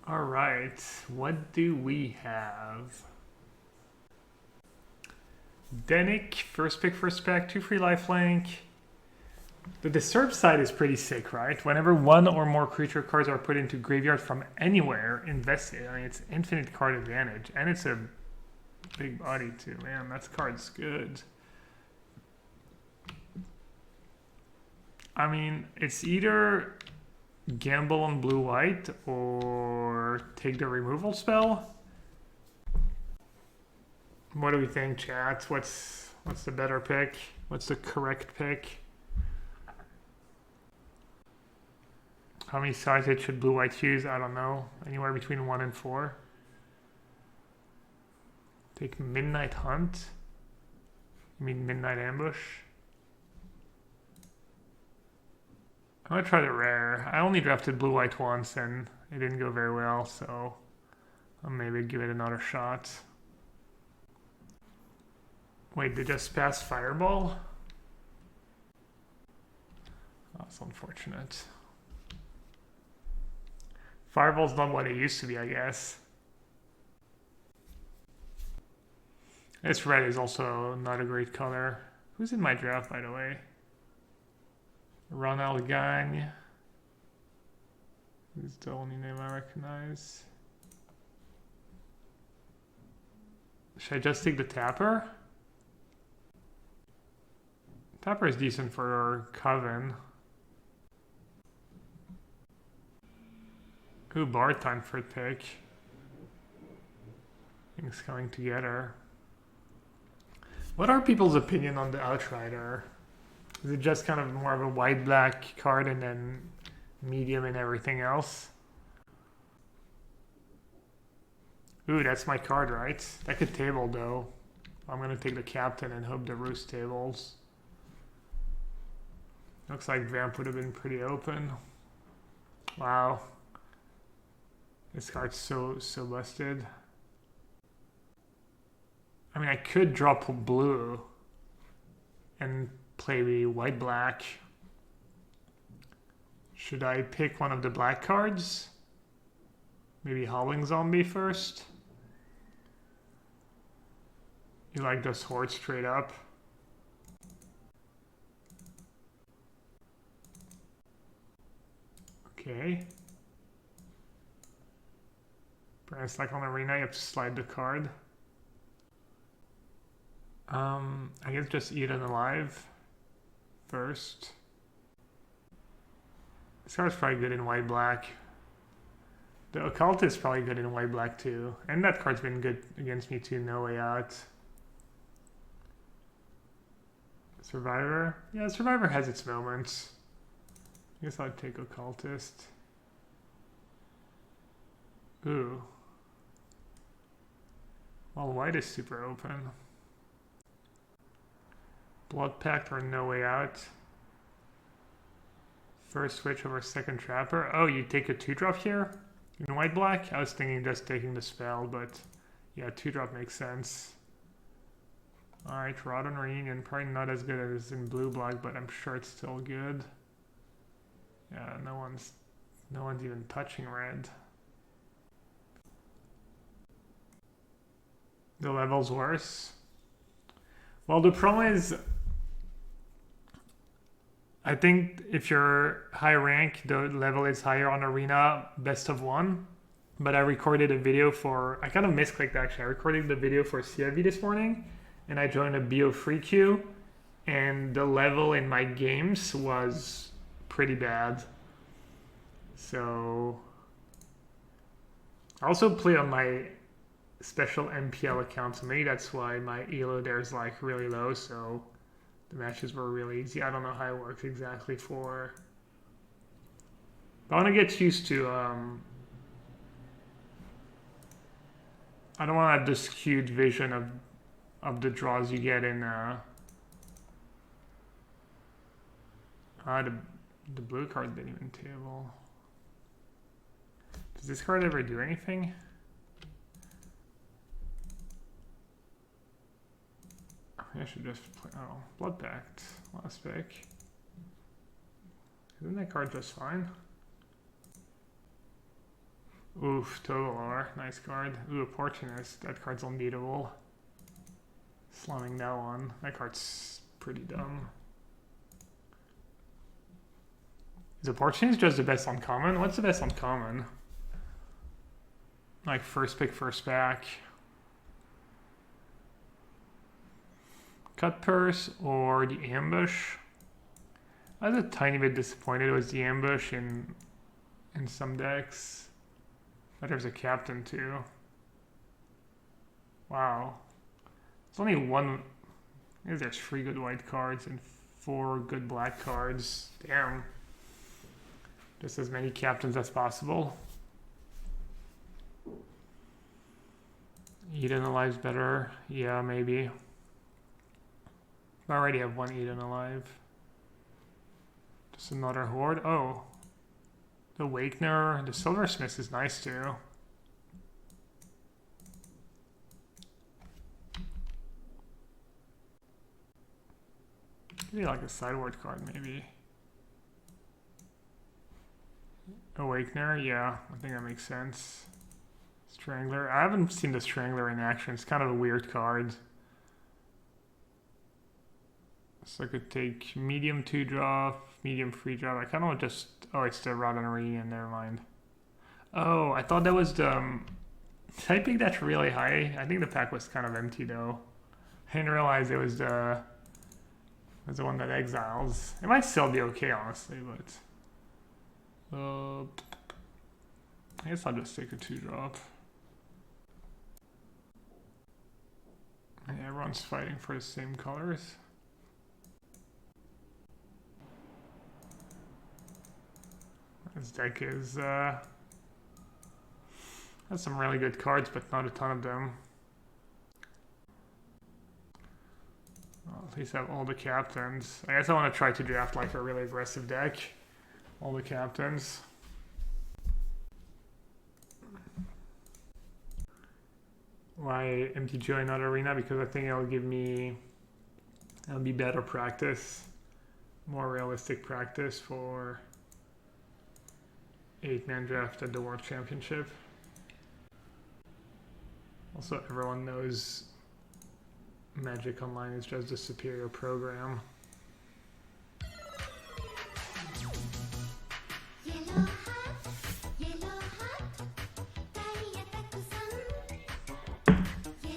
All right, what do we have? Denick, first pick, first pack, 2 free lifelink. The Disturb side is pretty sick, right? Whenever one or more creature cards are put into graveyard from anywhere, invest it. I mean, it's infinite card advantage, and it's a big body too. Man, that card's good. I mean, it's either gamble on blue-white or take the removal spell. What do we think, chat? What's the better pick? What's the correct pick? How many sizes should blue-white use? I don't know. Anywhere between 1 and 4. Take Midnight Hunt. You mean Midnight Ambush? I'm gonna try the rare. I only drafted blue-white once and it didn't go very well, so I'll maybe give it another shot. Wait, they just passed Fireball? That's unfortunate. Fireball's not what it used to be, I guess. This red is also not a great color. Who's in my draft, by the way? Ronald Gagne. Who's the only name I recognize? Should I just take the Tapper? Tapper is decent for Coven. Ooh, Bard time for pick. Things coming together. What are people's opinion on the Outrider? Is it just kind of more of a white-black card and then medium and everything else? Ooh, that's my card, right? That could table, though. I'm going to take the Captain and hope the Roost tables. Looks like Vamp would have been pretty open. Wow. This card's so busted. I mean, I could drop a blue and play the white-black. Should I pick one of the black cards? Maybe Howling Zombie first? You like this horde straight up? Okay. Perhaps like on Arena, you have to slide the card. I guess just Eat It Alive first. This card's probably good in white-black. The Occult is probably good in white-black too. And that card's been good against me too, No Way Out. Survivor? Yeah, Survivor has its moments. I guess I'd take Occultist. Ooh. Well, white is super open. Blood Pact or No Way Out. First switch over second Trapper. Oh, you take a 2-drop here? In white-black? I was thinking just taking the spell, but yeah, 2-drop makes sense. Alright, Rodden Reunion. Probably not as good as in blue-black, but I'm sure it's still good. Yeah, no one's even touching red. The level's worse. Well, the problem is, I think if you're high rank, the level is higher on Arena, best of 1. But I recorded a video for, I kind of misclicked actually. I recorded the video for CIV this morning, and I joined a BO free queue, and the level in my games was pretty bad. So, I also play on my special MPL account, so maybe that's why my elo there is like really low, so the matches were really easy. I don't know how it works exactly for... But I want to get used to... I don't want this skewed vision of the draws you get in... the blue card didn't even table. Does this card ever do anything? I should just play, oh, Blood Pact, last pick. Isn't that card just fine? Oof, total R. Nice card. Ooh, Opportunist. That card's unbeatable. Slamming that one. That card's pretty dumb. Is Opportunist just the best uncommon? What's the best uncommon? Like first pick, first back. Cut Purse or the Ambush? I was a tiny bit disappointed it was the Ambush in some decks. But there's a Captain too. Wow. There's only one. Maybe there's 3 good white cards and 4 good black cards. Damn. Just as many captains as possible. Eden Alive's better. Yeah, maybe. I already have 1 Eden Alive. Just another Horde. Oh. The Awakener. The Silversmith is nice too. Maybe like a sideboard card, maybe. Awakener, yeah, I think that makes sense. Strangler, I haven't seen the Strangler in action. It's kind of a weird card. So I could take medium 2-drop, medium 3-drop. I kind of want just, oh, it's the Rod and Reunion, never mind. Oh, I thought that was the, did I pick that really high? I think the pack was kind of empty though. I didn't realize it was the one that exiles. It might still be okay, honestly, but. I guess I'll just take a 2-drop. Yeah, everyone's fighting for the same colors. This deck is has some really good cards, but not a ton of them. Well, at least I have all the captains. I guess I want to try to draft like a really aggressive deck. All the captains. Why MTGO not arena? Because I think it'll be better practice, more realistic practice for 8-man draft at the World Championship. Also, everyone knows Magic Online is just a superior program.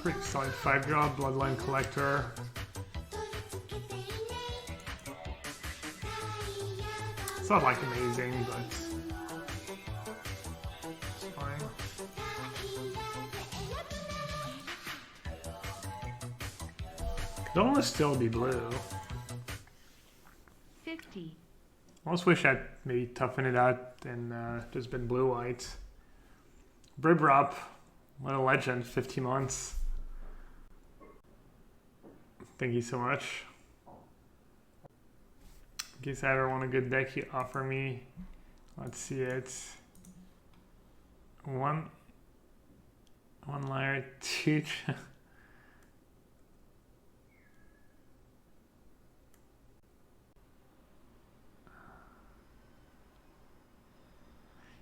Pretty solid 5-drop, Bloodline Collector. It's not like amazing, but it's fine. Could almost still be blue. 50. I almost wish I'd maybe toughen it out and just been blue-white. Bribrop, what a legend, 50 months. Thank you so much. In case I ever want a good deck, you offer me. Let's see it. One layer, 2. You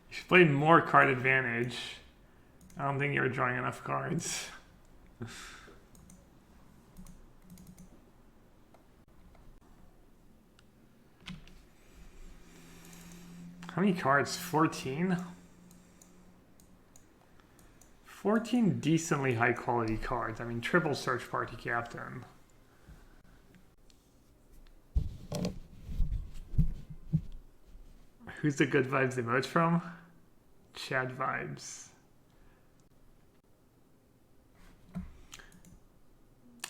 should play more card advantage. I don't think you're drawing enough cards. How many cards? 14? 14 decently high quality cards. I mean, triple search party captain. Who's the good vibes emote from? Chad vibes.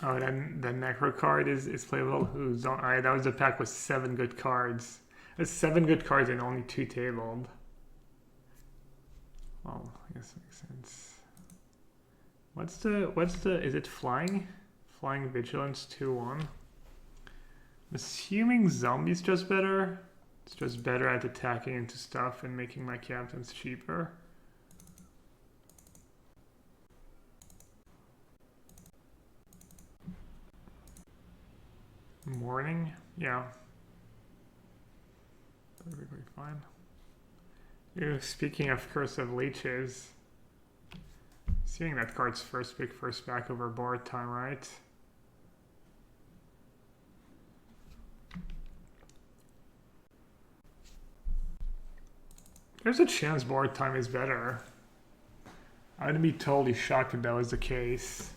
Oh, then the Necro card is playable. Alright, that was a pack with 7 good cards. There's 7 good cards and only 2 tabled. Well, I guess that makes sense. What's the, is it flying? Flying Vigilance 2/1. I'm assuming Zombie's just better. It's just better at attacking into stuff and making my captains cheaper. Morning? Yeah. Perfectly fine. Ooh, speaking of Curse of Leeches, seeing that card's first pick, first back over board time, right? There's a chance board time is better. I'd be totally shocked if that was the case.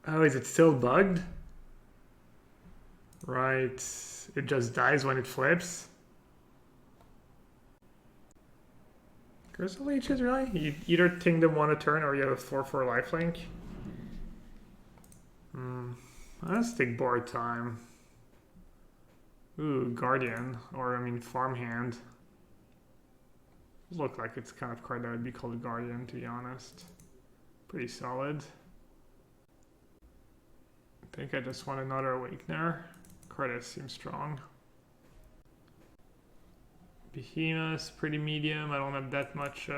Oh, is it still bugged? Right. It just dies when it flips. Curse of Leeches, really? You either ting them one a turn or you have a 4/4 lifelink. Let's take board time. Ooh, Guardian, or I mean farmhand. Look like it's kind of card that would be called a Guardian, to be honest. Pretty solid. I think I just want another Awakener. Credit seems strong. Behemoth, pretty medium. I don't have that much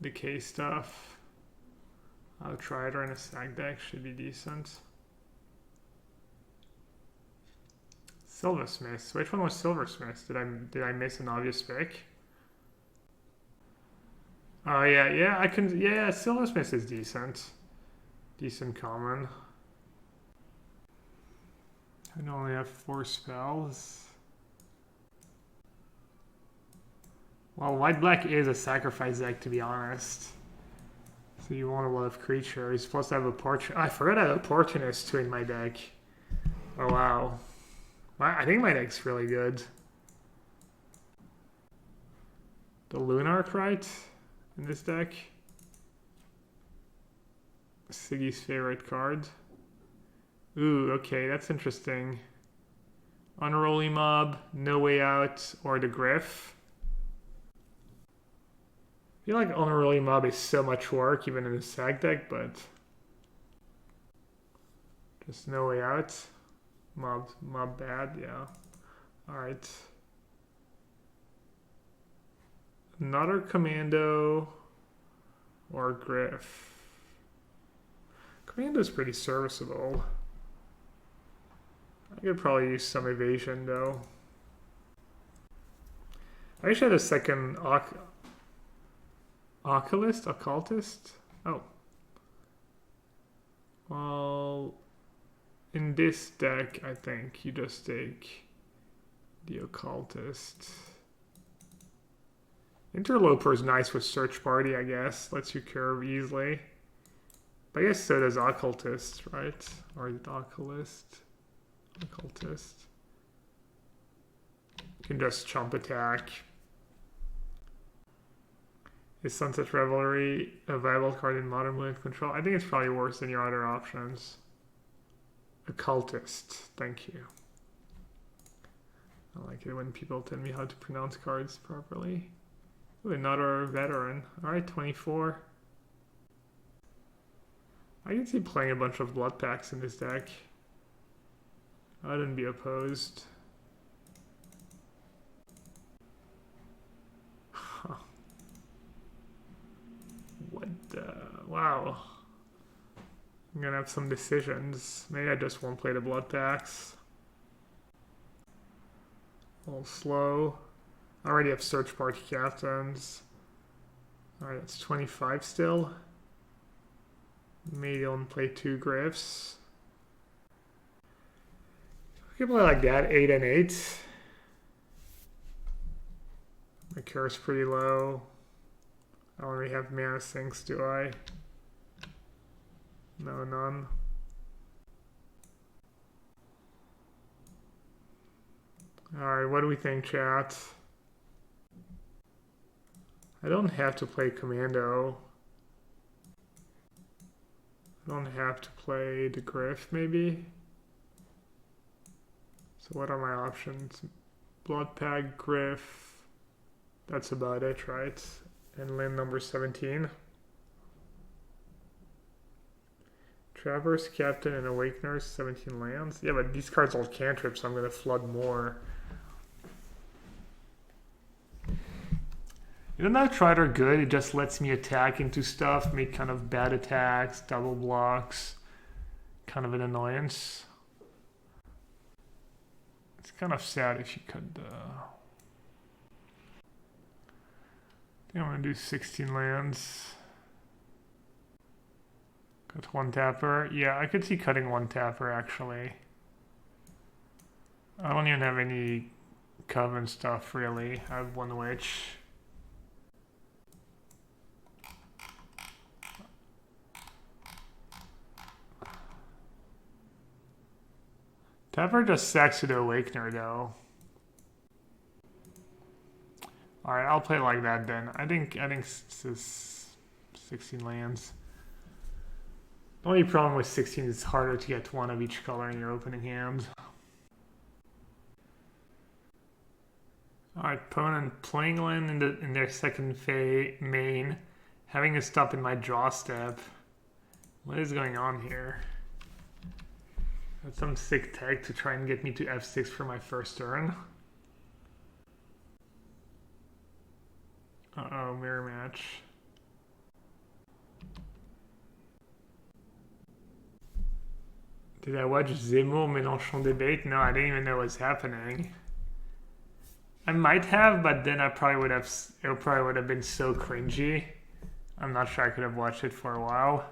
decay stuff. I'll try it in a sack deck, should be decent. Silversmith. Which one was Silversmith? Did I miss an obvious pick? Oh yeah, I can. Yeah, Silversmith is decent. Decent common. I only have 4 spells. Well, white-black is a sacrifice deck, to be honest. So you want a lot of creatures. Plus I have a portrait. I forgot I have Opportunist too in my deck. Oh wow. I think my deck's really good. The Lunarch, right? In this deck. Siggy's favorite card. Ooh, okay, that's interesting. Unruly Mob, No Way Out, or the Griff. I feel like Unruly Mob is so much work, even in the sack deck, but just No Way Out. Mob bad, yeah. Alright. Another Commando or Griff. Commando's pretty serviceable. I could probably use some evasion though. I wish I had a second occultist? Oh. Well, in this deck, I think you just take the occultist. Interloper is nice with search party, I guess. Lets you curve easily. But I guess so does occultist, right? Or the occultist. Occultist. You can just chump attack. Is Sunset Revelry a viable card in Modern Blade Control? I think it's probably worse than your other options. Occultist, thank you. I like it when people tell me how to pronounce cards properly. Ooh, another veteran. Alright, 24. I can see playing a bunch of blood packs in this deck. I wouldn't be opposed. Huh. What the... Wow. I'm gonna have some decisions. Maybe I just won't play the blood packs. A little slow. I already have search party captains. Alright, it's 25 still. Maybe I'll play 2 Griffs. I can play like that, 8 and 8. My cure's pretty low. I don't really have mana sinks, do I? No, none. Alright, what do we think, chat? I don't have to play Commando. I don't have to play the Griff, maybe? So what are my options? Bloodpack, Griff. That's about it, right? And land number 17. Traverse, Captain, and Awakener, 17 lands. Yeah, but these cards all cantrips, so I'm going to flood more. Even though Tried are good, it just lets me attack into stuff, make kind of bad attacks, double blocks. Kind of an annoyance. It's kind of sad if you could. I think I'm gonna do 16 lands. Cut one tapper. Yeah, I could see cutting one tapper actually. I don't even have any coven stuff really. I have one witch. Tapper just sacks to the Awakener though. Alright, I'll play like that then. I think this is 16 lands. The only problem with 16 is it's harder to get one of each color in your opening hand. Alright, opponent playing land in their second main, having a stop in my draw step. What is going on here? Got some sick tech to try and get me to f6 for my first turn. Uh-oh, mirror match. Did I watch Zemmour Mélenchon debate? No, I didn't even know what was happening. I might have, but then it probably would have been so cringy. I'm not sure I could have watched it for a while.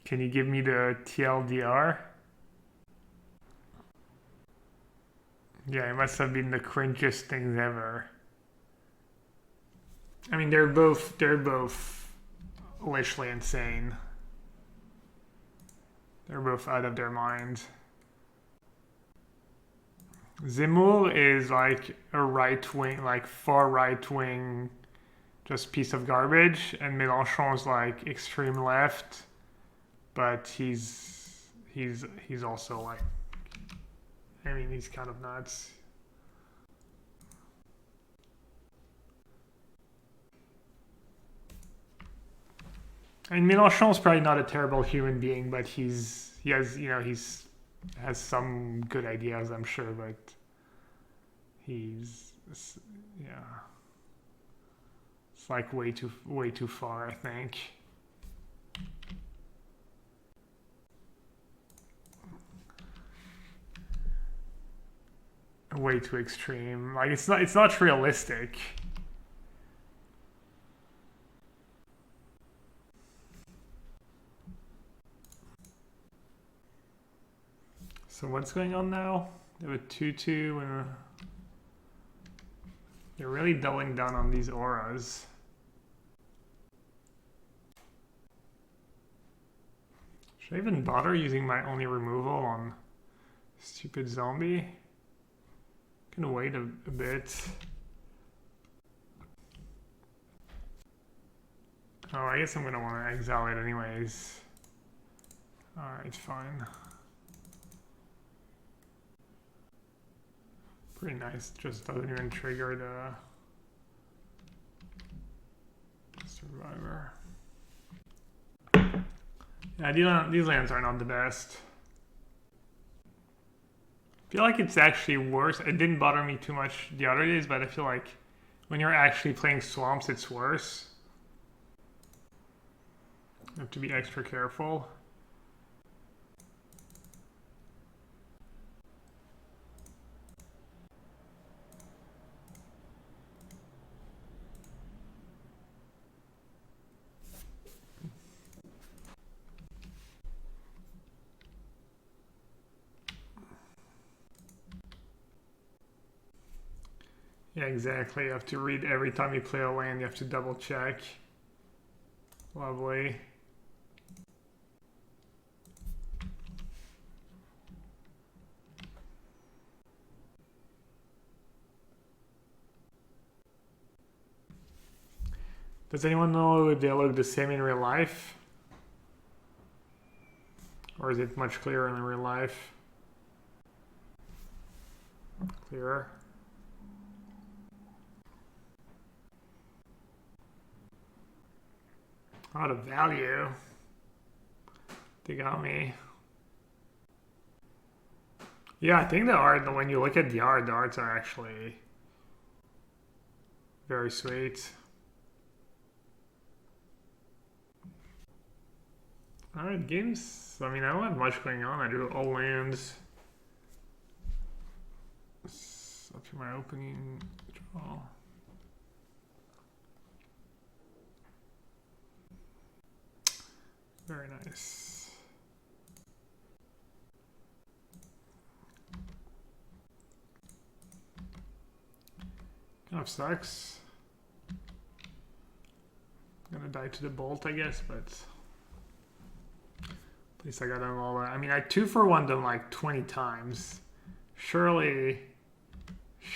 Can you give me the TLDR? Yeah, it must have been the cringiest things ever. I mean, they're both literally insane. They're both out of their minds. Zemmour is like a right wing, like far right wing, just piece of garbage, and Mélenchon is like extreme left, but he's also like, I mean, he's kind of nuts. I mean, Mélenchon's probably not a terrible human being, but he has some good ideas, I'm sure, but it's like way too far, I think. Way too extreme. Like it's not realistic. So what's going on now? They have a 2/2 and they're really doubling down on these auras. Should I even bother using my only removal on stupid zombie? Gonna wait a bit. Oh, I guess I'm gonna want to exile it anyways. Alright, fine. Pretty nice, just doesn't even trigger the survivor. Yeah, these lands are not the best. I feel like it's actually worse. It didn't bother me too much the other days, but I feel like when you're actually playing swamps, it's worse. You have to be extra careful. Yeah, exactly. You have to read every time you play a land, you have to double check. Lovely. Does anyone know if they look the same in real life? Or is it much clearer in real life? Clearer. Out of value. They got me. Yeah, I think the art, when you look at the arts are actually very sweet. Alright, games. I mean, I don't have much going on. I do all lands. Up to my opening draw. Very nice. Kind of sucks. I'm gonna die to the bolt, I guess, but at least I got them all. I mean, I 2-for-1 them like 20 times. Surely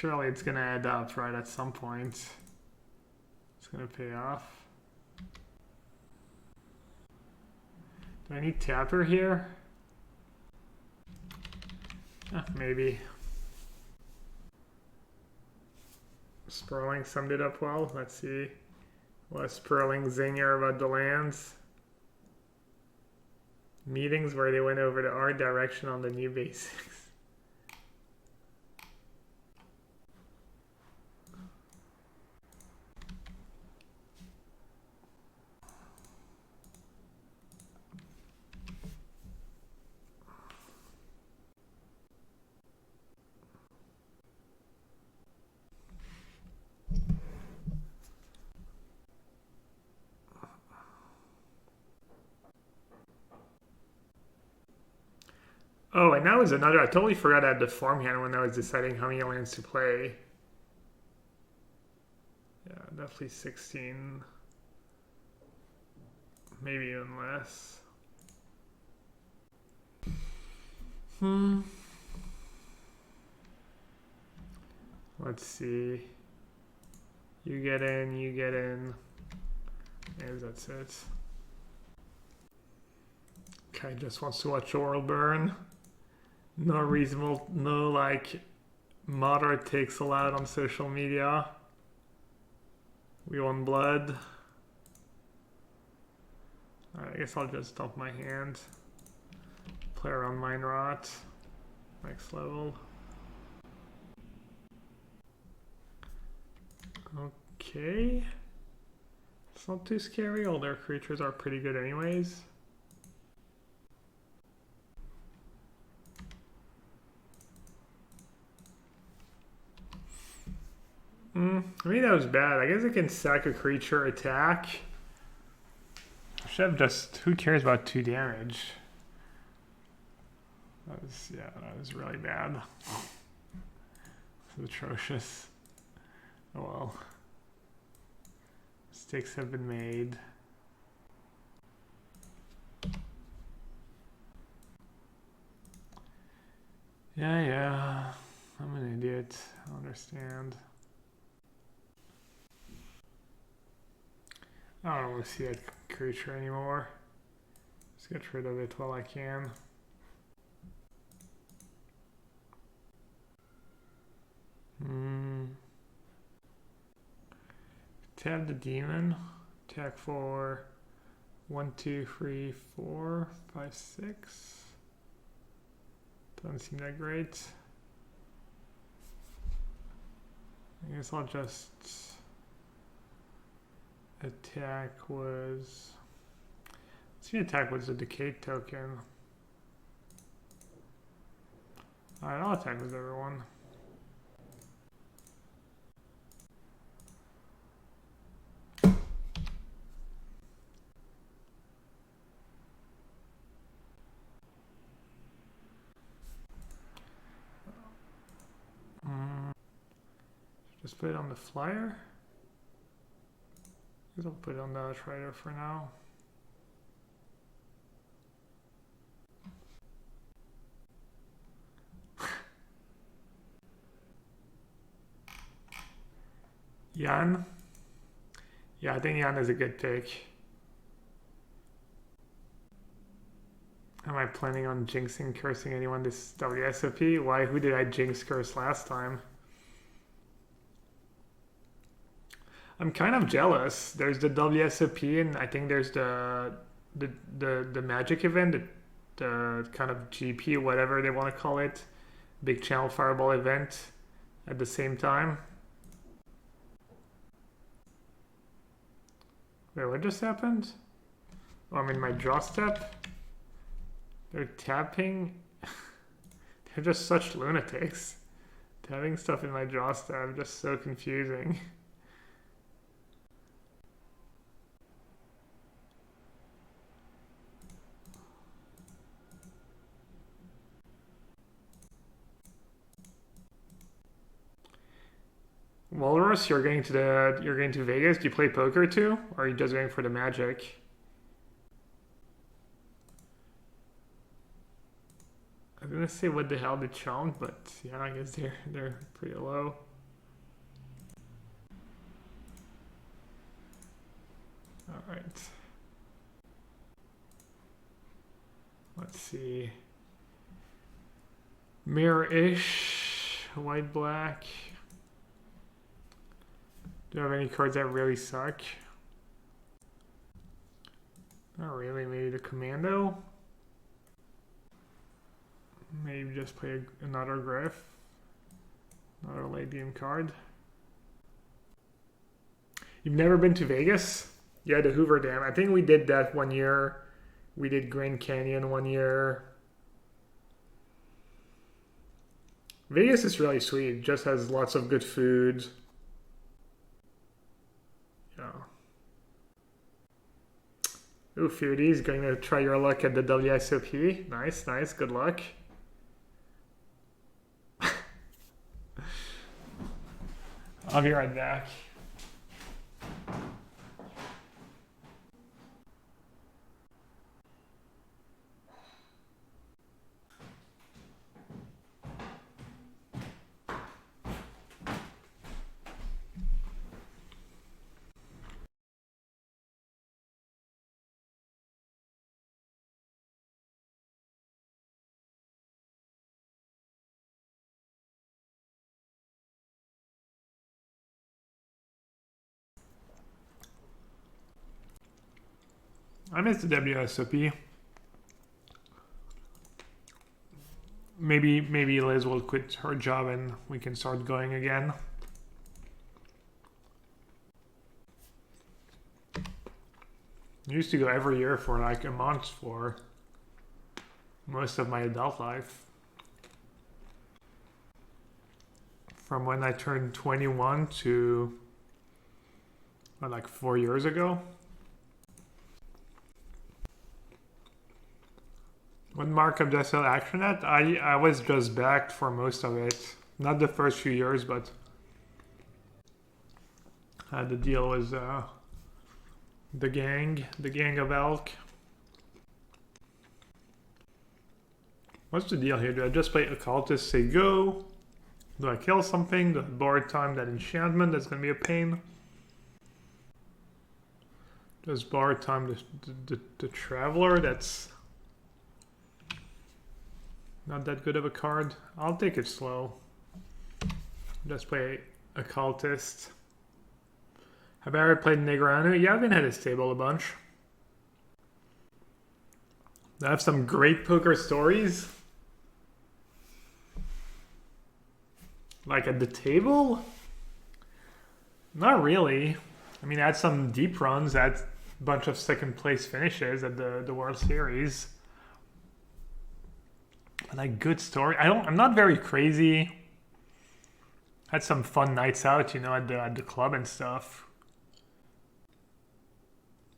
it's gonna add up, right? At some point, it's gonna pay off. Do I need Tapper here? Maybe. Sperling summed it up well. Let's see. What Sperling zinger about the lands? Meetings where they went over the art direction on the new basics. Oh, and that was another, I totally forgot I had the farm hand when I was deciding how many lands to play. Yeah, definitely 16. Maybe even less. Let's see. You get in, you get in. Maybe that's it. Okay, just wants to watch oil burn. No reasonable, no like moderate takes allowed on social media. We want blood. Alright, I guess I'll just dump my hand. Play around Mine Rot. Next level. Okay. It's not too scary. All their creatures are pretty good anyways. I mean, that was bad. I guess I can sack a creature, attack. I should have just... Who cares about 2 damage? That was, yeah, that was really bad. It's atrocious. Oh well. Mistakes have been made. Yeah. I'm an idiot. I understand. I don't want to see that creature anymore. Just get rid of it while I can. Tab the demon. Attack for 1, 2, 3, 4, 5, 6. Doesn't seem that great. I guess I'll just... Attack was... Let's see, attack was a decayed token. Alright, I'll attack with everyone. Just put it on the flyer. I'll put it on the Outrider for now. Jan? Yeah, I think Jan is a good pick. Am I planning on jinxing, cursing anyone this WSOP? Why? Who did I jinx curse last time? I'm kind of jealous. There's the WSOP, and I think there's the magic event, the kind of GP, whatever they want to call it, big channel fireball event at the same time. Wait, what just happened? Oh, I'm in my draw step. They're tapping. They're just such lunatics. Tapping stuff in my draw stab, just so confusing. Walrus, you're going to Vegas. Do you play poker too, or are you just going for the magic? I was gonna say what the hell they challenge, but yeah, I guess they're pretty low. All right. Let's see. Mirror-ish, white black. Do you have any cards that really suck? Not really. Maybe the Commando. Maybe just play another Griff. Another late game card. You've never been to Vegas? Yeah, the Hoover Dam. I think we did that one year. We did Grand Canyon one year. Vegas is really sweet. Just has lots of good food. Yeah. Ooh, Foodie's going to try your luck at the WSOP. Nice, nice. Good luck. I'll be right back. I missed the WSOP. Maybe Liz will quit her job and we can start going again. I used to go every year for like a month for most of my adult life. From when I turned 21 to like 4 years ago. What markup did I sell action at? I was just backed for most of it. Not the first few years, but the deal was the gang of elk. What's the deal here? Do I just play occultist, say go? Do I kill something? Do I board time that enchantment? That's gonna be a pain. Just board time the traveler. That's not that good of a card. I'll take it slow. Just play occultist. Have I ever played Negranu? Yeah, I've been at his table a bunch. I have some great poker stories. Like at the table? Not really. I mean, I had some deep runs. I had a bunch of second place finishes at the World Series. But like good story. I'm not very crazy. Had some fun nights out, you know, at the club and stuff.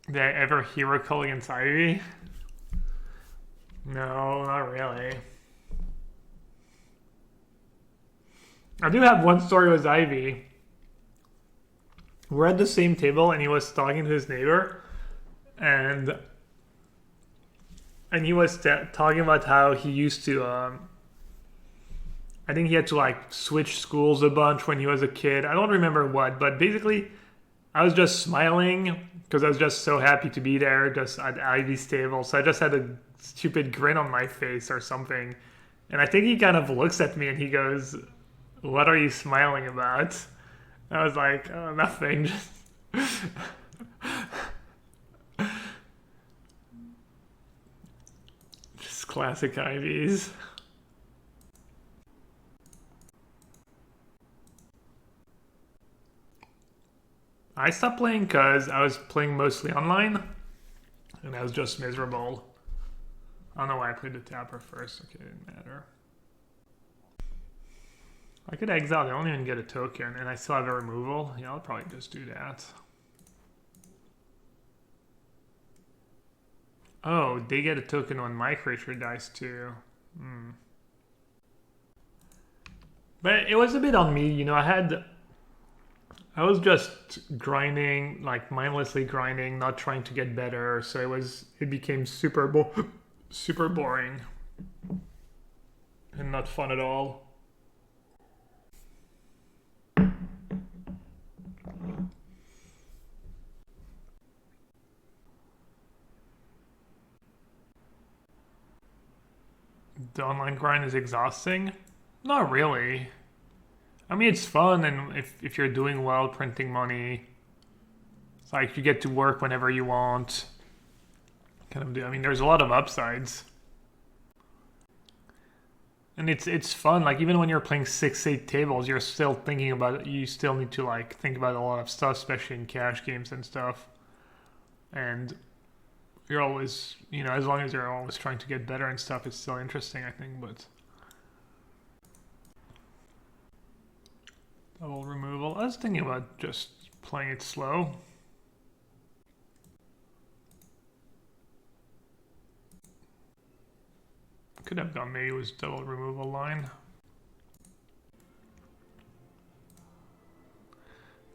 Did I ever hero call against Ivy? No, not really. I do have one story with Ivy. We're at the same table and he was talking to his neighbor and he was talking about how he used to I think he had to like switch schools a bunch when he was a kid. I don't remember what, but basically I was just smiling because I was just so happy to be there just at Ivy's table. So I just had a stupid grin on my face or something. And I think he kind of looks at me and he goes, "What are you smiling about?" I was like, "Oh, nothing." Just classic Ivies. I stopped playing because I was playing mostly online and I was just miserable. I don't know why I played the tapper first. Okay, it didn't matter. I could exile. I don't even get a token, and I still have a removal. Yeah, I'll probably just do that. Oh, they get a token when my creature dies too. Hmm. But it was a bit on me, you know. I was just grinding, like mindlessly grinding, not trying to get better. So it became super boring and not fun at all. The online grind is exhausting? Not really. I mean, it's fun, and if you're doing well, printing money, it's like you get to work whenever you want. I mean, there's a lot of upsides. And it's fun, like even when you're playing 6-8 tables, you're still thinking about it. You still need to like think about a lot of stuff, especially in cash games and stuff. And you're always, you know, as long as you're always trying to get better and stuff, it's still interesting, I think, but... Double removal. I was thinking about just playing it slow. Could have gone maybe it was double removal line.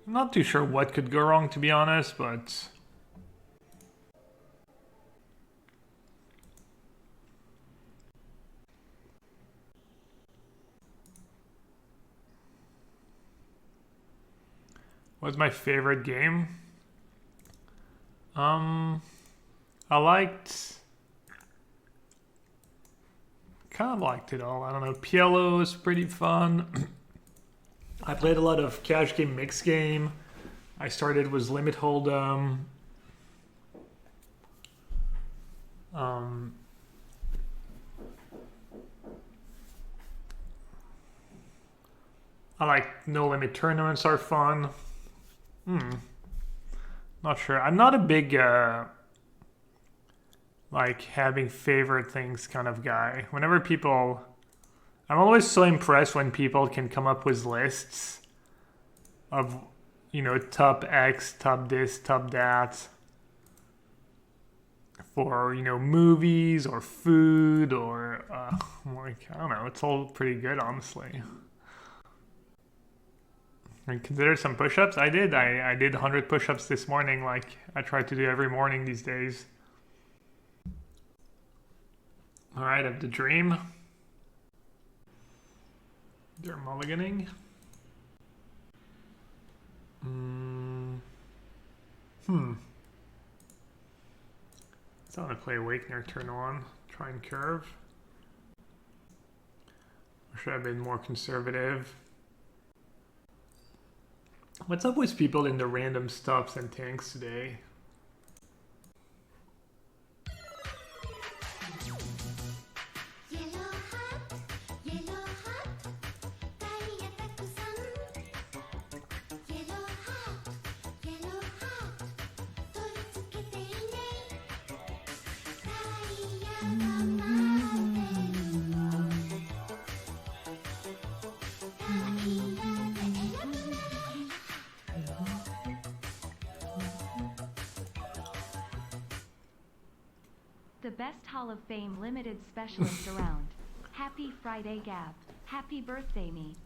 I'm not too sure what could go wrong, to be honest, but... What's my favorite game? I liked... Kind of liked it all. I don't know. PLO is pretty fun. I played a lot of cash game, mixed game. I started with Limit Hold'em. I like No Limit tournaments are fun. Not sure. I'm not a big like having favorite things kind of guy. Whenever people, I'm always so impressed when people can come up with lists of, you know, top X, top this, top that for, you know, movies or food or like, I don't know, it's all pretty good, honestly. And consider some push-ups. I did 100 push-ups this morning, like I try to do every morning these days. All right, I have the dream. They're mulliganing. So I'm gonna play Awakener turn on, try and curve. Or should I have been more conservative? What's up with people in the random stops and tanks today? The best Hall of Fame limited specialist around. Happy Friday, Gab. Happy birthday, me.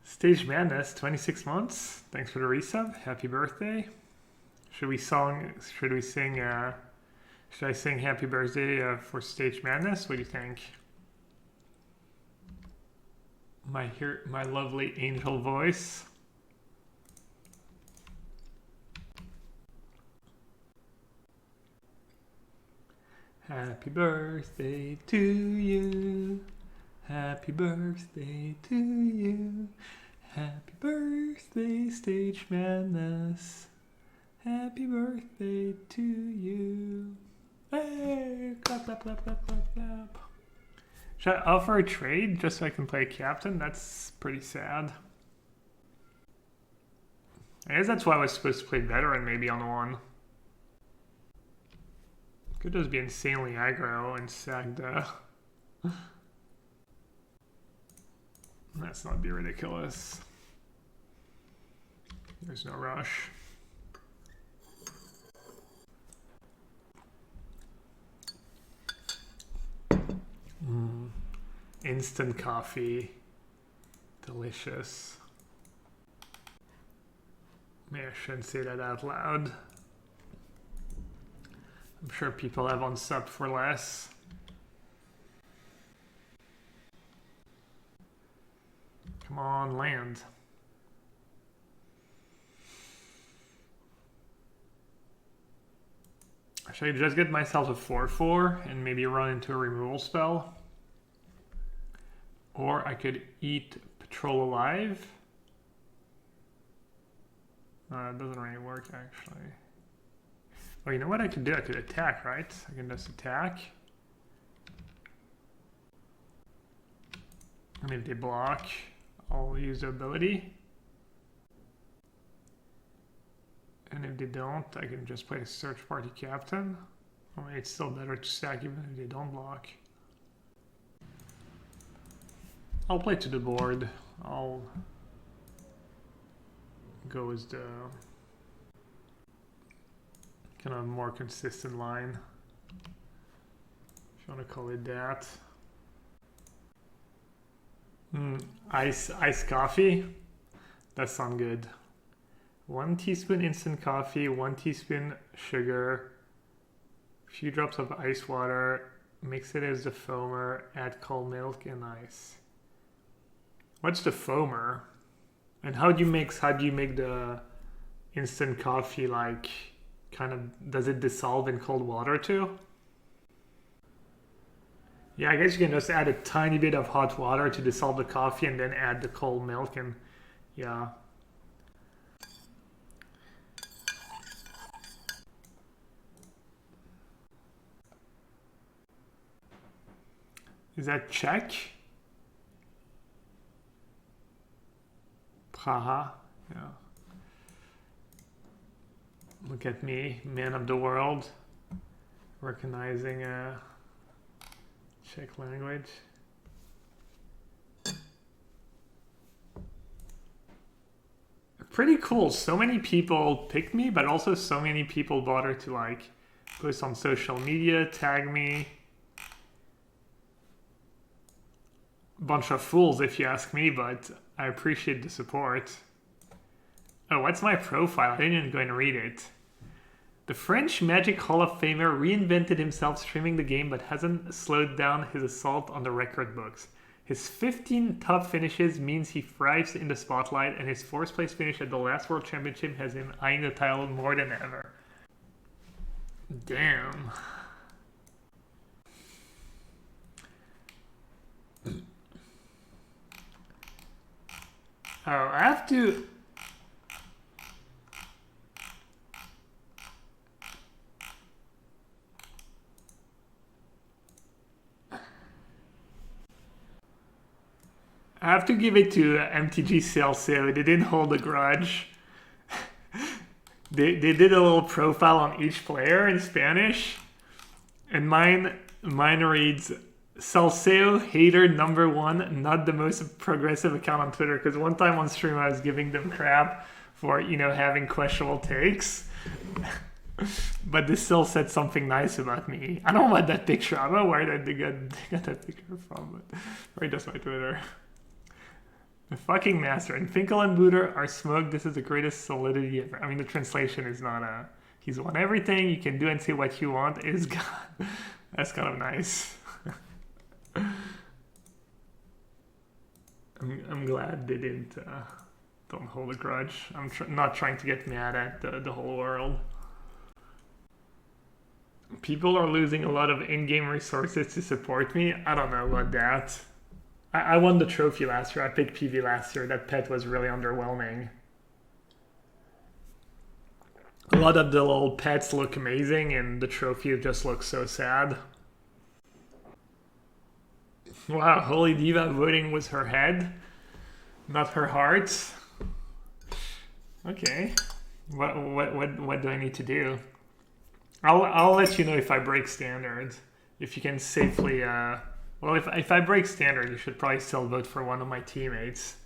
Stage Madness, 26 months. Thanks for the resub. Happy birthday. Should I sing Happy Birthday for Stage Madness? What do you think? My lovely angel voice. Happy birthday to you. Happy birthday to you. Happy birthday, Stage Madness. Happy birthday to you. Hey, clap, clap, clap, clap, clap, clap. Should I offer a trade just so I can play captain? That's pretty sad. I guess that's why I was supposed to play veteran maybe on one. Could just be insanely aggro and sack the... Let's not be ridiculous. There's no rush. Instant coffee. Delicious. Maybe I shouldn't say that out loud. I'm sure people have unsubbed for less. Come on, land. Should I just get myself a 4/4 and maybe run into a removal spell? Or I could eat Patrol Alive. It doesn't really work actually. Oh, you know what I could do? I could attack, right? I can just attack. And if they block, I'll use the ability. And if they don't, I can just play a Search Party Captain. I mean, it's still better to stack even if they don't block. I'll play to the board. I'll go as the kind of more consistent line, if you want to call it that. Iced coffee? That sounds good. 1 teaspoon instant coffee, 1 teaspoon sugar, a few drops of ice water, mix it as the foamer, add cold milk and ice. What's the foamer? And how do you make the instant coffee, like, kind of, does it dissolve in cold water too? Yeah, I guess you can just add a tiny bit of hot water to dissolve the coffee and then add the cold milk and yeah. Is that check? Haha, yeah. Look at me, man of the world, recognizing Czech language. Pretty cool. So many people picked me, but also so many people bother to like post on social media, tag me. Bunch of fools if you ask me, but I appreciate the support. Oh, what's my profile? I didn't even go and read it. The French Magic Hall of Famer reinvented himself streaming the game but hasn't slowed down his assault on the record books. His 15 top finishes means he thrives in the spotlight, and his 4th place finish at the last World Championship has him eyeing the title more than ever. Damn. Oh, I have to... give it to MTG Celso. They didn't hold a grudge. they did a little profile on each player in Spanish. And mine reads... Salseo hater number 1, not the most progressive account on Twitter, because one time on stream I was giving them crap for, you know, having questionable takes. But they still said something nice about me. I don't know what that picture, I don't know where they got that picture from, but right, that's my Twitter. The fucking master. And Finkel and Booter are smoked. This is the greatest solidity ever. I mean, the translation is not he's won everything. You can do and say what you want. Is God. That's kind of nice. I'm glad they don't hold a grudge. I'm not trying to get mad at the whole world. People are losing a lot of in-game resources to support me. I don't know about that. I won the trophy last year. I picked PV last year. That pet was really underwhelming. A lot of the little pets look amazing and the trophy just looks so sad. Wow, Holy Diva voting was her head, not her heart. Okay, what do I need to do? I'll let you know if I break standard. If you can safely well, if I break standard, you should probably still vote for one of my teammates.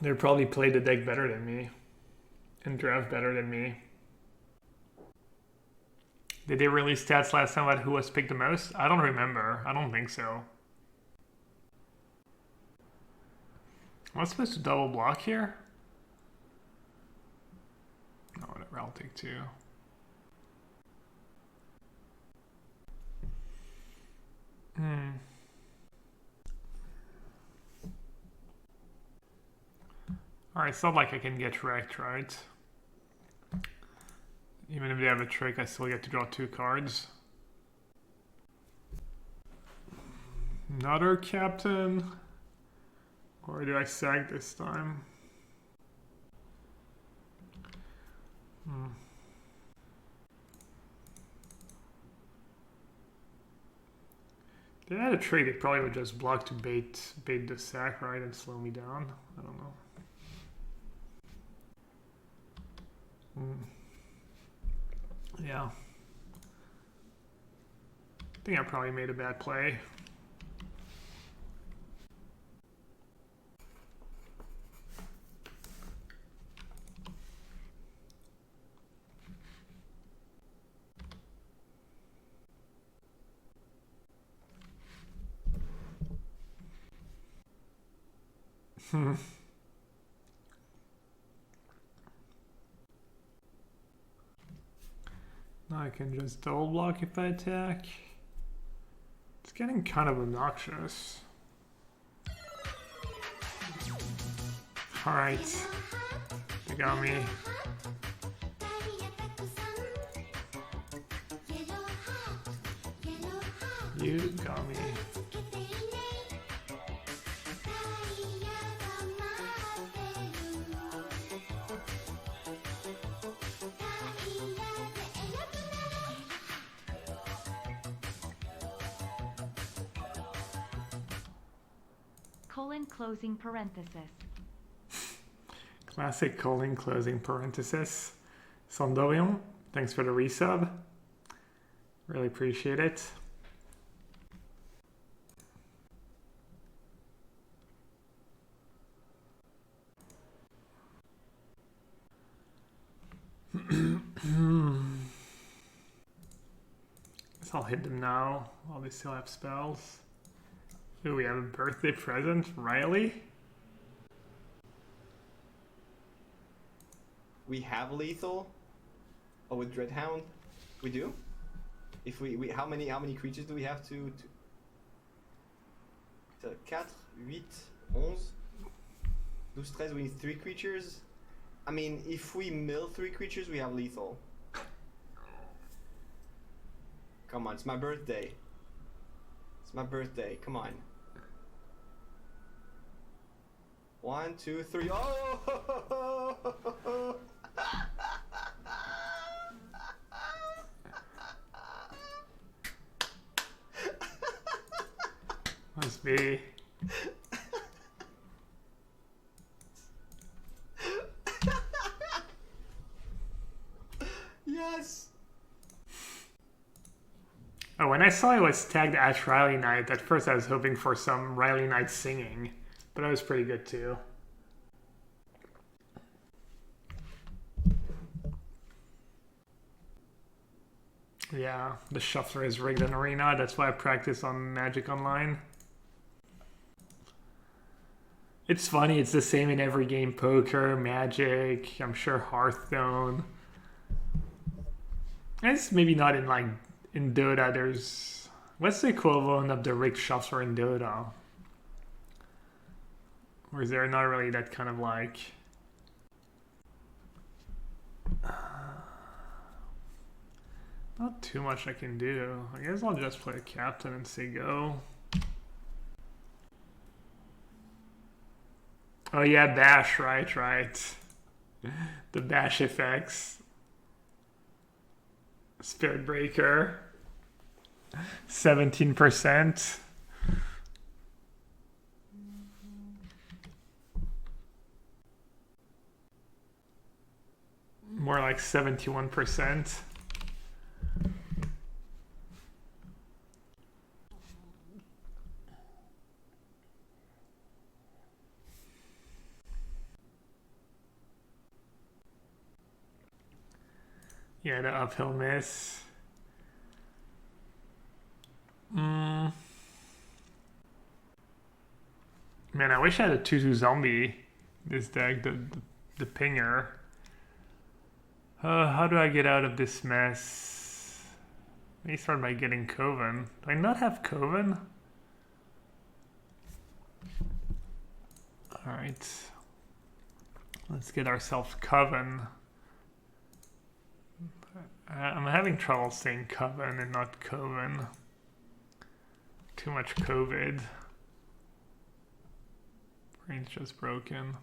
They probably play the deck better than me and draft better than me. Did they release stats last time about who was picked the most? I don't remember. I don't think so. Am I supposed to double block here? No, whatever. I'll take 2. Alright, it's not like I can get wrecked, right? Even if they have a trick, I still get to draw 2 cards. Another captain? Or do I sag this time? If they had a trick, they probably would just block to bait the sack, right, and slow me down. I don't know. Yeah. I think I probably made a bad play. Now I can just double block if I attack. It's getting kind of obnoxious. Alright. They got me. You got me. Closing parenthesis. Classic closing parenthesis. Sondorion, thanks for the resub. Really appreciate it. Guess I'll hit them now while they still have spells. Ooh, we have a birthday present, Riley. We have lethal. Oh, with Dreadhound, we do. If we how many creatures do we have to? 4, 8, 11, 12, 13. We need 3 creatures. I mean, if we mill 3 creatures, we have lethal. Come on, it's my birthday. It's my birthday. Come on. 1, 2, 3. Oh! Must be. Yes. Oh, when I saw it was tagged Ash Riley Knight, at first I was hoping for some Riley Knight singing, but that was pretty good too. Yeah, the shuffler is rigged in Arena, that's why I practice on Magic Online. It's funny, it's the same in every game. Poker, Magic, I'm sure Hearthstone. It's maybe not in like in Dota. There's what's the equivalent of the rigged shuffler in Dota? Or is there not really that kind of like not too much I can do. I guess I'll just play a captain and say go. Oh yeah, bash, right. The bash effects. Spirit Breaker. 17%. like 71%. Yeah, the uphill miss. Man, I wish I had a 2/2 zombie. This deck, the pinger. How do I get out of this mess? Let me start by getting Coven. Do I not have Coven? Alright. Let's get ourselves Coven. I'm having trouble saying Coven and not Coven. Too much COVID. Brain's just broken.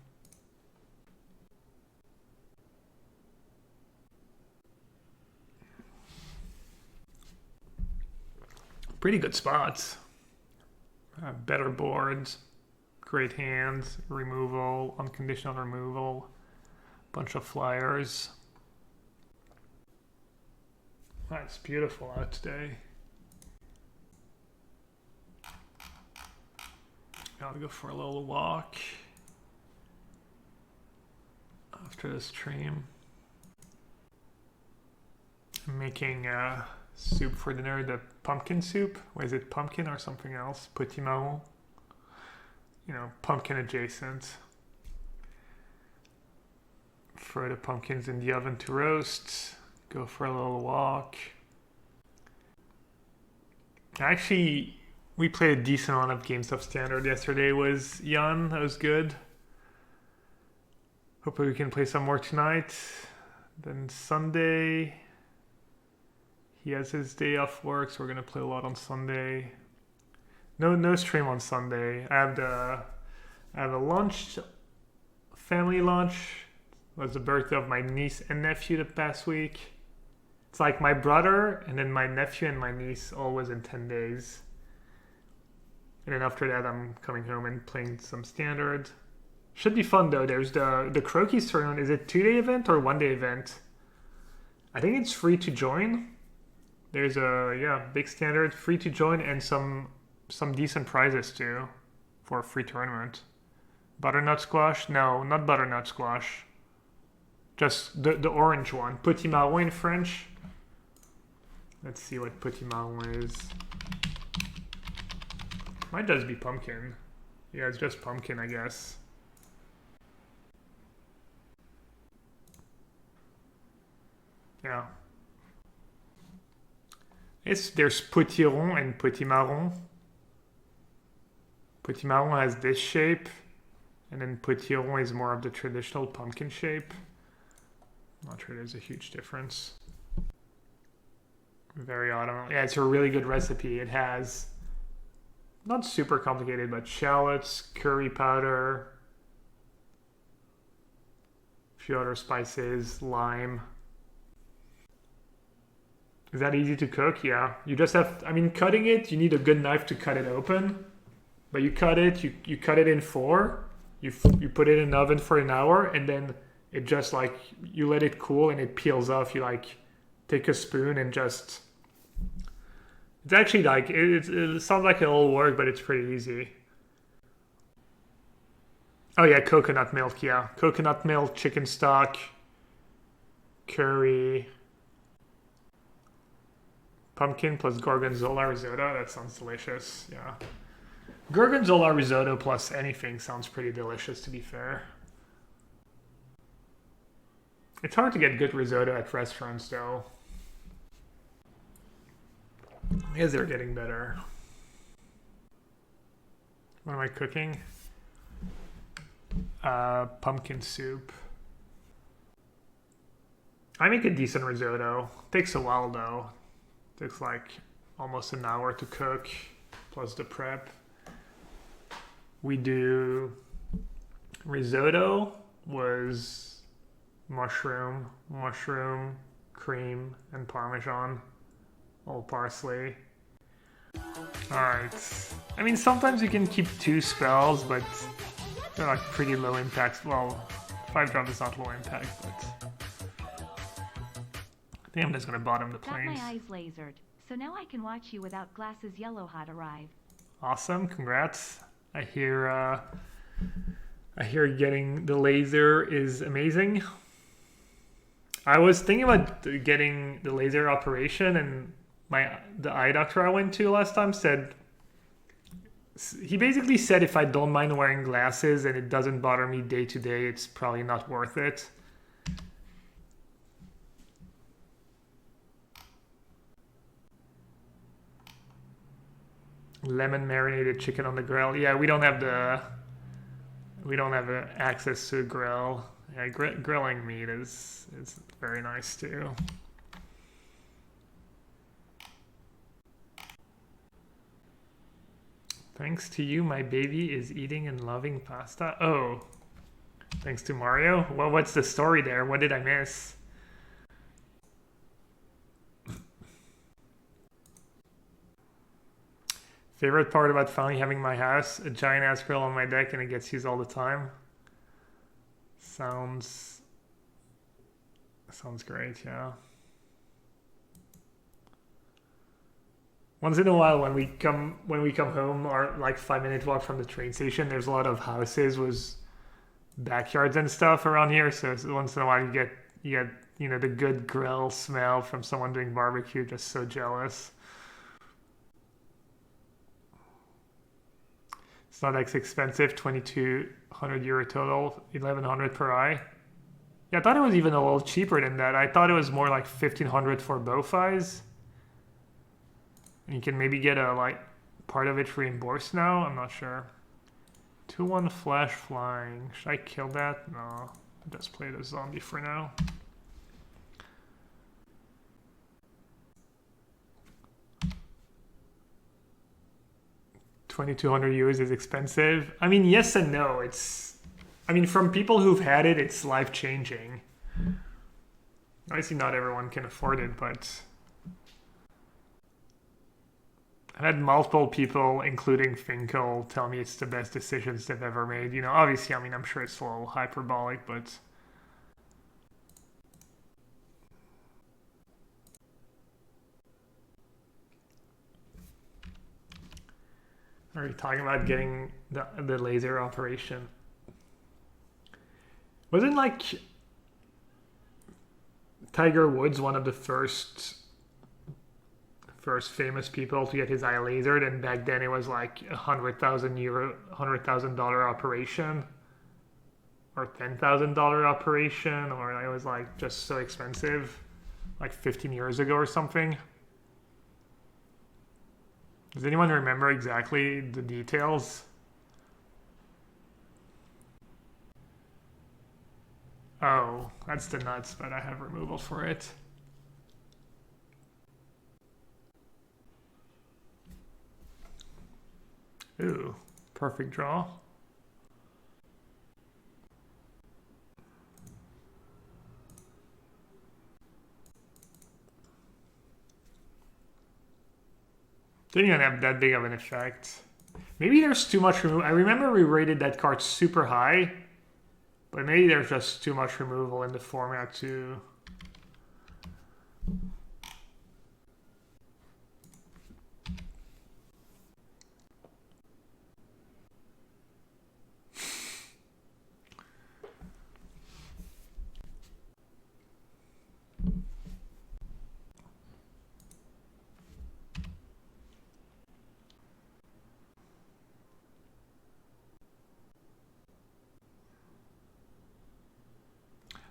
Pretty good spots. Better boards, great hands, removal, unconditional removal, bunch of flyers. That's beautiful out today. I'll go for a little walk after the stream. I'm making soup for dinner, the pumpkin soup. Was it pumpkin or something else? Petit marron. You know, pumpkin adjacent. Throw the pumpkins in the oven to roast. Go for a little walk. Actually, we played a decent amount of games of Standard yesterday. Was Jan? That was good. Hopefully we can play some more tonight. Then Sunday, he has his day off work, so we're gonna play a lot on Sunday. No stream on Sunday. I have a lunch, family lunch. It was the birthday of my niece and nephew the past week. It's like my brother and then my nephew and my niece all within 10 days. And then after that, I'm coming home and playing some Standard. Should be fun though. There's the Croakies tournament. Is it 2-day event or 1-day event? I think it's free to join. There's a big Standard free to join and some decent prizes too for a free tournament. Butternut squash? No, not butternut squash. Just the orange one. Petit marron in French. Let's see what petit marron is. Might just be pumpkin. Yeah, it's just pumpkin, I guess. Yeah. There's petit rond and petit marron. Petit marron has this shape, and then petit rond is more of the traditional pumpkin shape. Not sure there's a huge difference. Very autumnal. Yeah, it's a really good recipe. It has, not super complicated, but shallots, curry powder, a few other spices, lime. Is that easy to cook? Yeah. You just have, cutting it, you need a good knife to cut it open. But you cut it, you cut it in 4. You put it in an oven for an hour, and then it just like, you let it cool and it peels off. You like take a spoon and just, it's actually like, it sounds like it'll work, but it's pretty easy. Oh yeah, coconut milk, yeah. Coconut milk, chicken stock, curry, pumpkin plus gorgonzola risotto. That sounds delicious, yeah. Gorgonzola risotto plus anything sounds pretty delicious, to be fair. It's hard to get good risotto at restaurants, though. I guess they're getting better. What am I cooking? Pumpkin soup. I make a decent risotto. Takes a while, though. Takes like almost an hour to cook, plus the prep. We do risotto was mushroom, cream, and Parmesan, all parsley. Alright. Sometimes you can keep 2 spells, but they're like pretty low impact. Well, 5 drop is not low impact, but think I'm just gonna bottom the Got plains. my eyes lasered, so now I can watch you without glasses. Yellowhat arrive. Awesome, congrats. I hear getting the laser is amazing. I was thinking about getting the laser operation, and the eye doctor I went to last time said, he basically said if I don't mind wearing glasses and it doesn't bother me day to day, it's probably not worth it. Lemon marinated chicken on the grill. Yeah, we don't have access to a grill. Yeah, grilling meat is very nice too. Thanks to you, my baby is eating and loving pasta. Oh, thanks to Mario? Well, what's the story there? What did I miss? Favorite part about finally having my house? A giant ass grill on my deck and it gets used all the time. Sounds great, yeah. Once in a while when we come home, or like 5-minute walk from the train station, there's a lot of houses with backyards and stuff around here. So once in a while you get the good grill smell from someone doing barbecue. Just so jealous. It's not as expensive, 2,200 euro total, 1,100 per eye. Yeah, I thought it was even a little cheaper than that. I thought it was more like 1,500 for both eyes. And you can maybe get a part of it reimbursed now. I'm not sure. 2-1 flash flying. Should I kill that? No, I'll just play the zombie for now. €2,200 is expensive. I mean, yes and no. From people who've had it, it's life-changing. Obviously, not everyone can afford it, but I've had multiple people, including Finkel, tell me it's the best decisions they've ever made. Obviously, I'm sure it's a little hyperbolic, but are you talking about getting the laser operation? Wasn't Tiger Woods one of the first famous people to get his eye lasered, and back then it was like $100,000 operation, or $10,000 operation, or it was like just so expensive, like 15 years ago or something. Does anyone remember exactly the details? Oh, that's the nuts, but I have removal for it. Ooh, perfect draw. Didn't even have that big of an effect. Maybe there's too much removal. I remember we rated that card super high, but maybe there's just too much removal in the format too.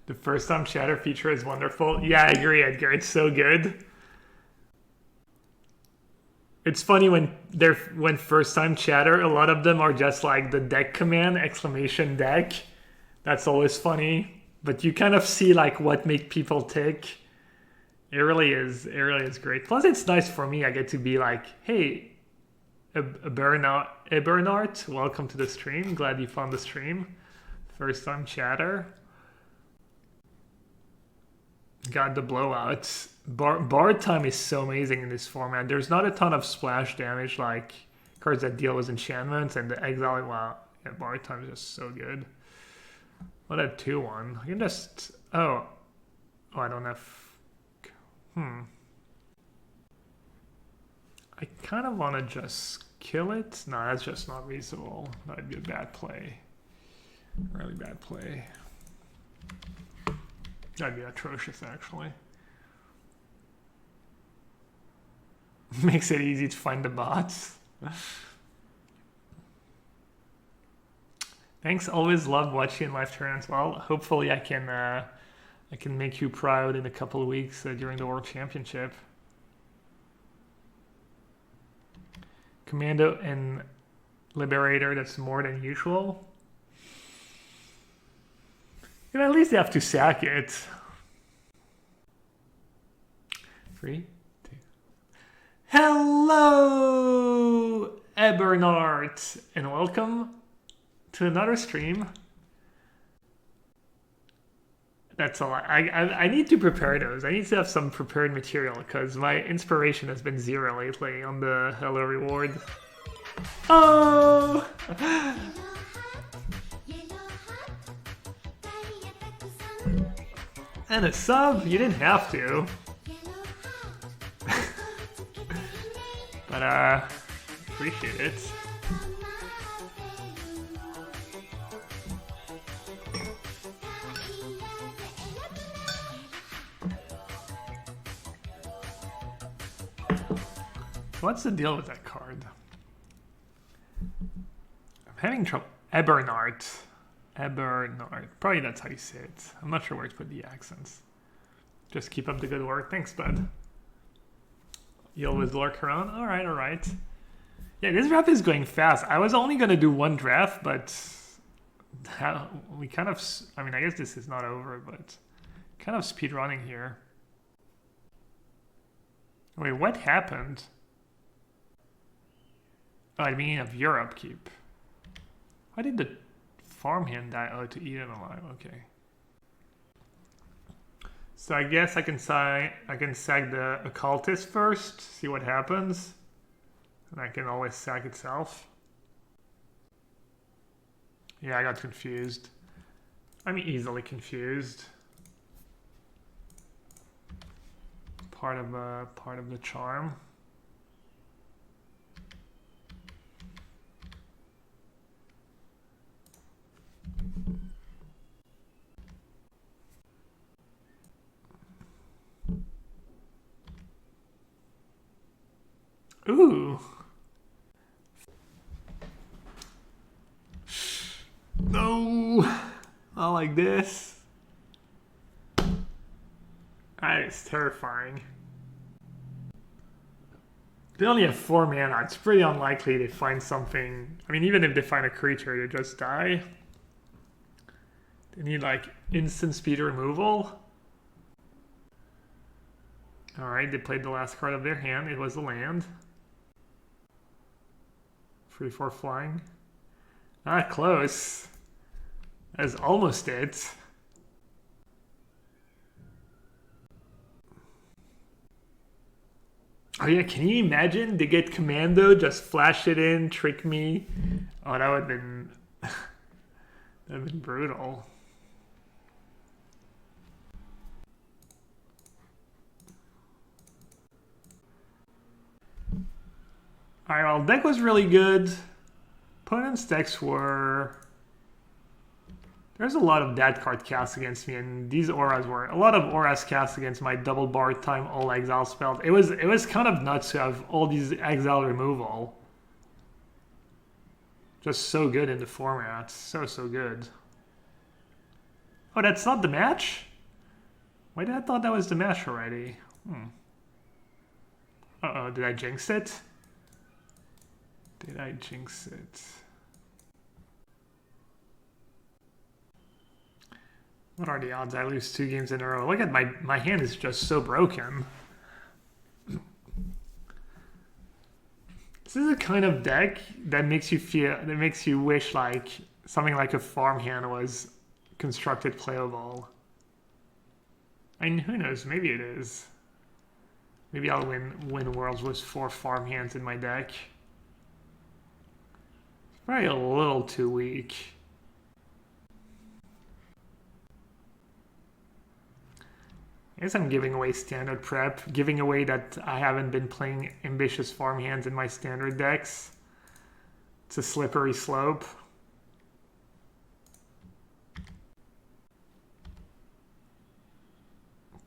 The first time chatter feature is wonderful. Yeah, I agree, Edgar. It's so good. It's funny when first time chatter, a lot of them are just like the deck command, !deck. That's always funny. But you kind of see like what make people tick. It really is great. Plus it's nice for me. I get to be like, hey, Bernard, welcome to the stream. Glad you found the stream. First time chatter. Got the blowouts. Bard time is so amazing in this format. There's not a ton of splash damage like cards that deal with enchantments, and the exile. Wow, yeah, Bard time is just so good. What a 2-1. I can just I don't have I kind of want to just kill it. No, that's just not reasonable. That'd be a bad play. Really bad play. That'd be atrocious, actually. Makes it easy to find the bots. Thanks. Always loved watching live tournaments. Well, hopefully I can make you proud in a couple of weeks during the World Championship. Commando and Liberator, that's more than usual. And at least they have to sack it. 3, 2. Hello, Ebernart, and welcome to another stream. That's a lot. I need to prepare those. I need to have some prepared material because my inspiration has been zero lately on the Hello reward. Oh! And a sub? You didn't have to. But, appreciate it. What's the deal with that card? I'm having trouble. Ebernart. Ebernart. Probably that's how you say it. I'm not sure where to put the accents. Just keep up the good work. Thanks, bud. You always lurk around? Alright, alright. Yeah, this draft is going fast. I was only going to do one draft, but we kind of... I mean, I guess this is not over, but kind of speedrunning here. Wait, what happened? Oh, I mean of your upkeep. Why did the farmhand die? Oh, to eat it alive. Okay. So I guess I can sack the occultist first, see what happens. And I can always sack itself. Yeah, I got confused. I'm easily confused. Part of the charm. Ooh. No. Not like this. That is terrifying. They only have 4 mana. It's pretty unlikely they find something. I mean, even if they find a creature, they just die. They need like instant speed removal. Alright, they played the last card of their hand. It was a land. 3/4 flying. Not close. That's almost it. Oh yeah, can you imagine? They get commando, just flash it in, trick me. Oh, that would have been brutal. Alright, well, deck was really good. Opponent's decks were... There's a lot of that card cast against me, and these auras were... A lot of auras cast against my double bar time all exile spells. It was kind of nuts to have all these exile removal. Just so good in the format. So good. Oh, that's not the match? Why did I thought that was the match already? Uh-oh, did I jinx it? Did I jinx it? What are the odds I lose 2 games in a row? Look at my hand is just so broken. This is a kind of deck that makes you wish like something like a farmhand was constructed playable. I mean, who knows? Maybe it is. Maybe I'll win worlds with 4 farmhands in my deck. Probably a little too weak. I guess I'm giving away standard prep, giving away that I haven't been playing ambitious farm hands in my standard decks. It's a slippery slope.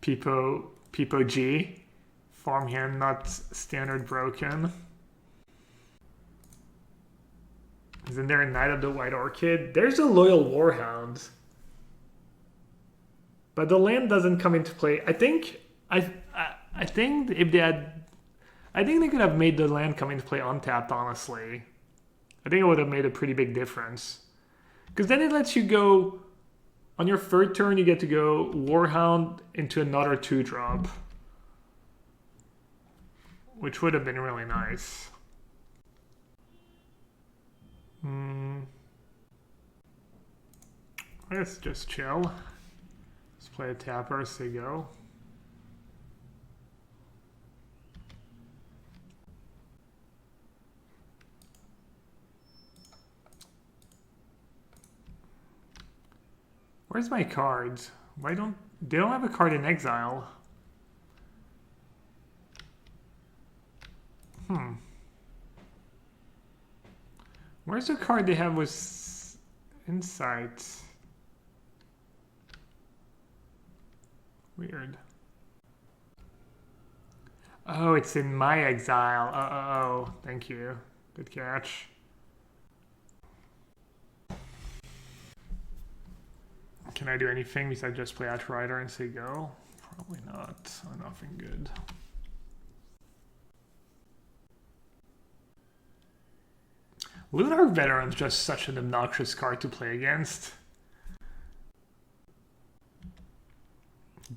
Peepo G. Farmhand not standard broken. Isn't there a Knight of the White Orchid? There's a Loyal Warhound. But the land doesn't come into play. I think if they had, I think they could have made the land come into play untapped, honestly. I think it would have made a pretty big difference. Because then it lets you go, on your third turn you get to go Warhound into another 2-drop. Which would have been really nice. I guess just chill. Let's play a tapper, say go. Where's my cards? Why don't they don't have a card in exile? Where's the card they have with Insight? Weird. Oh, it's in my exile. Oh, thank you. Good catch. Can I do anything besides just play Outrider and say go? Probably not. Oh, nothing good. Lunar Veteran's just such an obnoxious card to play against.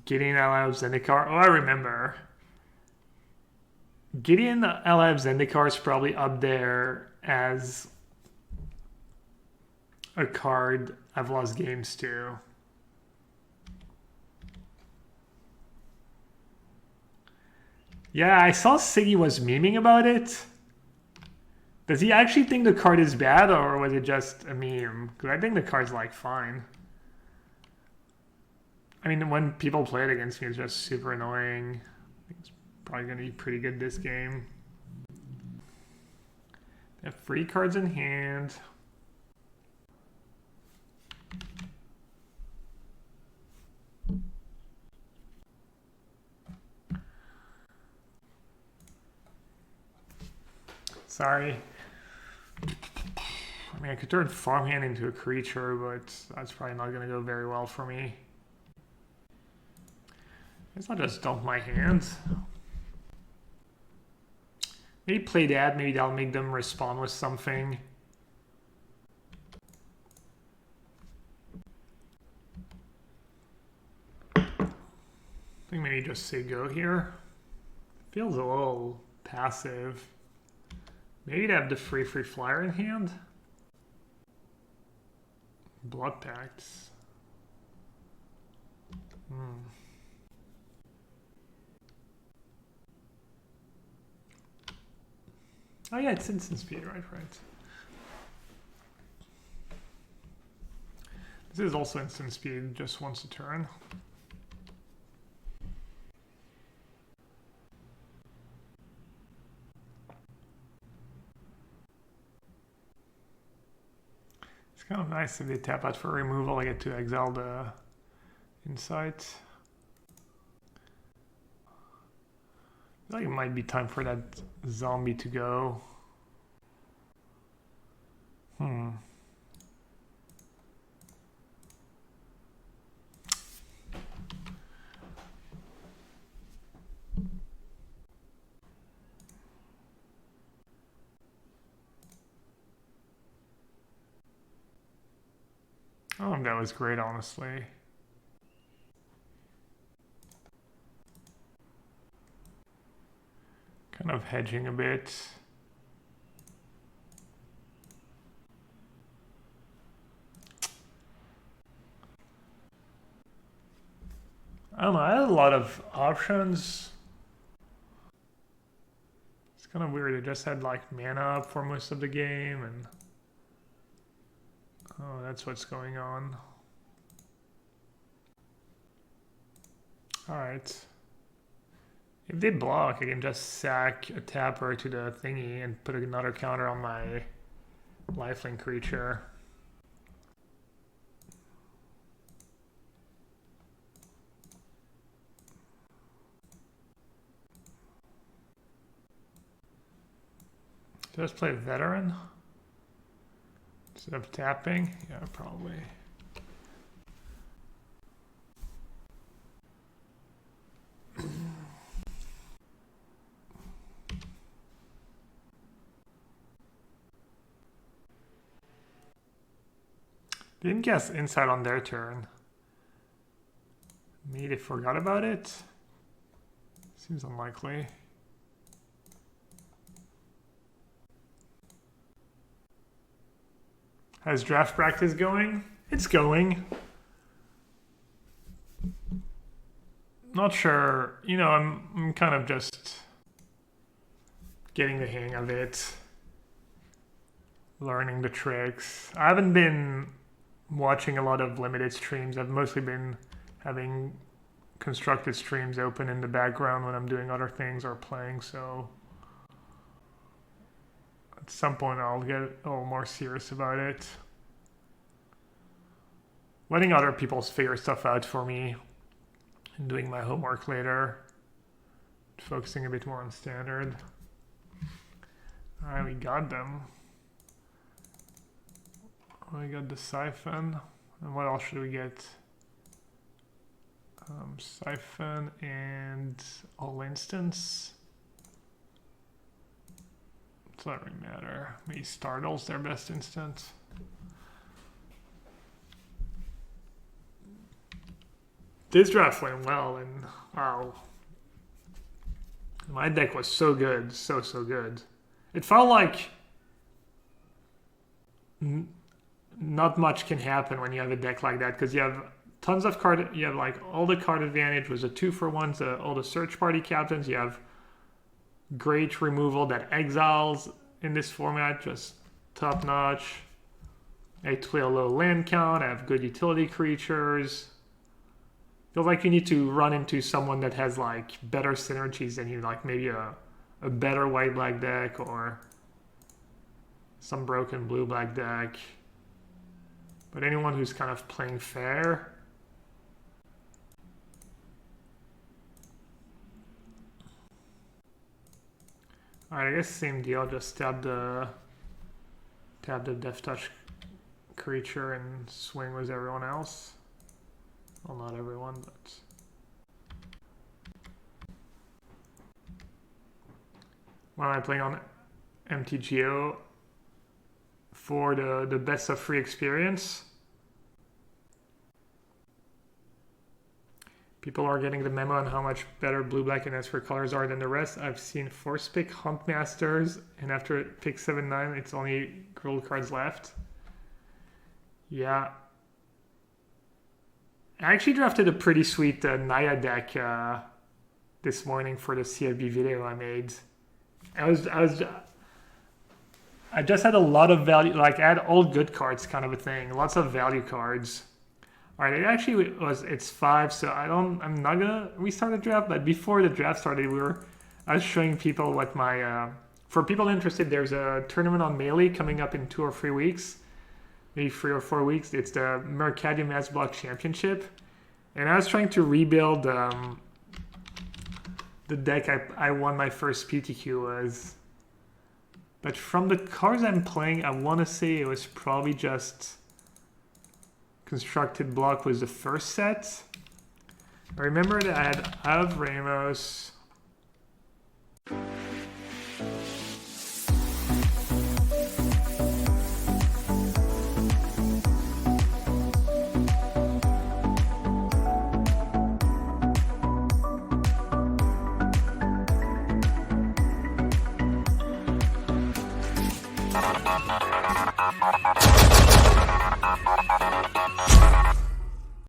Gideon Ally of Zendikar. Oh, I remember. Gideon Ally of Zendikar is probably up there as a card I've lost games to. Yeah, I saw Siggy was memeing about it. Does he actually think the card is bad, or was it just a meme? Because I think the card's like fine. I mean, when people play it against me, it's just super annoying. I think it's probably going to be pretty good this game. They have 3 cards in hand. Sorry. I mean, I could turn Farmhand into a creature, but that's probably not going to go very well for me. I guess I'll just dump my hands. Maybe play that, maybe that'll make them respond with something. I think maybe just say go here. Feels a little passive. Maybe to have the free flyer in hand. Blood Pacts. Oh yeah, it's instant speed, right. This is also instant speed, just once a turn. It's kind of nice if they tap out for removal, I get to exile the Insight. I feel like it might be time for that zombie to go. Oh, that was great, honestly. Kind of hedging a bit. I don't know, I had a lot of options. It's kind of weird, I just had like mana up for most of the game and... Oh, that's what's going on. Alright. If they block, I can just sack a tapper to the thingy and put another counter on my lifelink creature. Just play veteran instead of tapping. Yeah, probably. Didn't guess inside on their turn. Maybe they forgot about it. Seems unlikely. How's draft practice going? It's going. Not sure. You know, I'm kind of just getting the hang of it. Learning the tricks. I haven't been watching a lot of limited streams. I've mostly been having constructed streams open in the background when I'm doing other things or playing, so at some point I'll get a little more serious about it. Letting other people figure stuff out for me and doing my homework later. Focusing a bit more on standard. Alright, we got them. We got the siphon. And what else should we get? Siphon and all instance. It doesn't really matter. Maybe Startle's their best instant. This draft went well, and wow. My deck was so good. So good. It felt like not much can happen when you have a deck like that, because you have tons of card. You have like all the card advantage was a 2-for-1s, all the search party captains. You have great removal that exiles in this format, just top notch. I play a low land count. I have good utility creatures. Feels like you need to run into someone that has like better synergies than you, like maybe a better white-black deck or some broken blue-black deck. But anyone who's kind of playing fair. Alright, I guess same deal, just tap the Death Touch creature and swing with everyone else. Well, not everyone, but... Why am I playing on MTGO? For the best of free experience. People are getting the memo on how much better blue, black, and Esper colors are than the rest. I've seen force pick Huntmasters, and after pick 7-9, it's only gold cards left. Yeah. I actually drafted a pretty sweet Naya deck this morning for the CFB video I made. I just had a lot of value, like I had all good cards kind of a thing, lots of value cards. All right, it actually it's 5, so I'm not gonna restart the draft, but before the draft started, I was showing people what my, for people interested, there's a tournament on Melee coming up in 2 or 3 weeks, maybe 3 or 4 weeks. It's the Mercadia Mass Block Championship, and I was trying to rebuild the deck I won my first PTQ was. But from the cards I'm playing, I want to say it was probably just Constructed Block was the first set. I remember that I had Av Ramos.